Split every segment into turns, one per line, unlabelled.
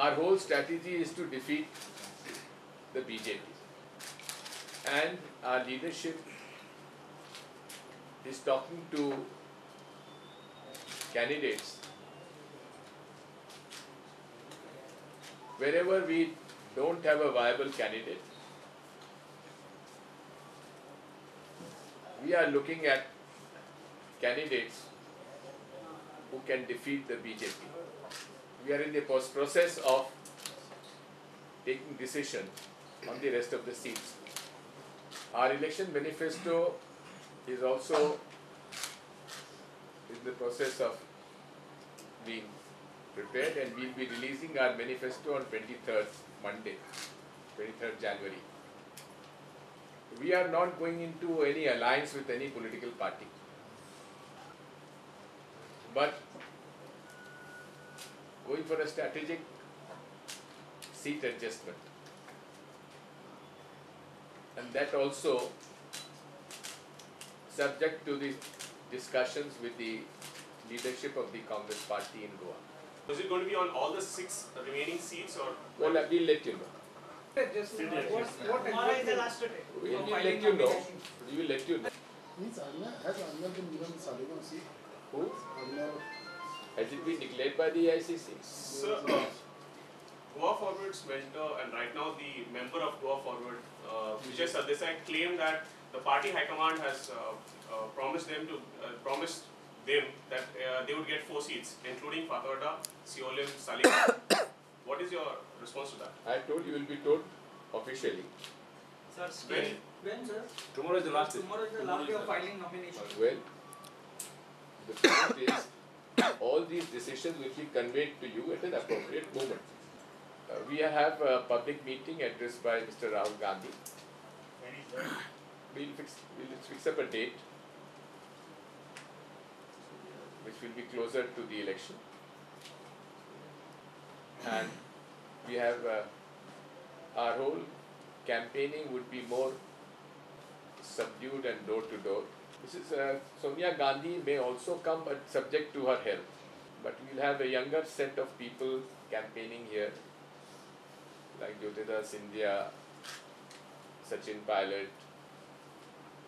Our whole strategy is to defeat the BJP, and our leadership is talking to candidates wherever we don't have a viable candidate. We are looking at candidates who can defeat the BJP. We are in the process of taking decision on the rest of the seats. Our election manifesto is also in the process of being prepared, and we will be releasing our manifesto on 23rd, Monday, 23rd January. We are not going into any alliance with any political party, but going for a strategic seat adjustment, and that also subject to the discussions with the leadership of the Congress party in Goa.
Is it going to be on all the 6 remaining seats, or?
Well, we'll let you know.
Tomorrow is the last day.
We will let you know. We will let you know.
Has Anwar been given the Saligon seat?
Who?
Anwar.
Has it been declared by the ICC?
Sir, Goa Forward's mentor and right now the member of Goa Forward, Vijay Sardesai, claimed that the party high command has promised them that they would get 4 seats, including Fatorda, Siolim, Salim. What is your response to that?
I told you will be told officially.
Sir, when sir?
Tomorrow is the last day.
Tomorrow is the last day of filing nomination.
Well, the point is, all these decisions will be conveyed to you at an appropriate moment. We have a public meeting addressed by Mr. Rahul Gandhi. We'll fix up a date which will be closer to the election, and we have our whole campaigning would be more subdued and door to door. Mrs. Sonia Gandhi may also come, but subject to her health. But we'll have a younger set of people campaigning here, like Jyotida Sindhya, Sachin Pilot,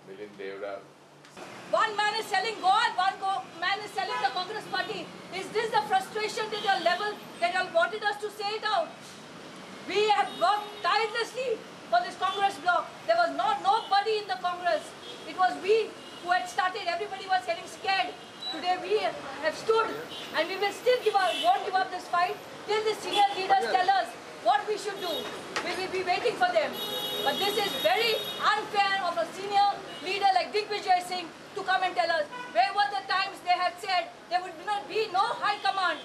Milind Devra.
One man is selling Goa and one man is selling the Congress party. Is this the frustration to your level that you wanted us to say it out? We have worked tirelessly for this Congress bloc. There was nobody in the Congress. It was we who had started. Everybody was getting scared. Today we have stood, and we will still won't give up this fight till the senior leaders tell us what we should do. We will be waiting for them. But this is very unfair of a senior leader like Digvijaya Singh to come and tell us where were the times they had said there would not be no high command.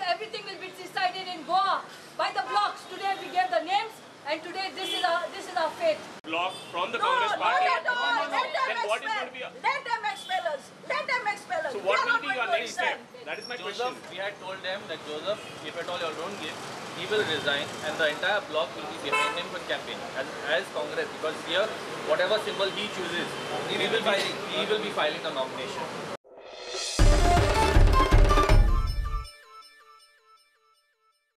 Everything will be decided in Goa by the blocks. Today we gave the names, and today this is our fate.
Block from the Congress party.
Not at all. Let them
Then what is
expel.
going to be?
Let them expel us. Let them expel us.
So what
We are
will
not
be
going
your
to
next
accept.
step? That is my
Joseph,
question.
we had told them that Joseph, if at all you don't give, he will resign and the entire bloc will be behind him for campaign as Congress, because here whatever symbol he chooses, he will be filing the nomination.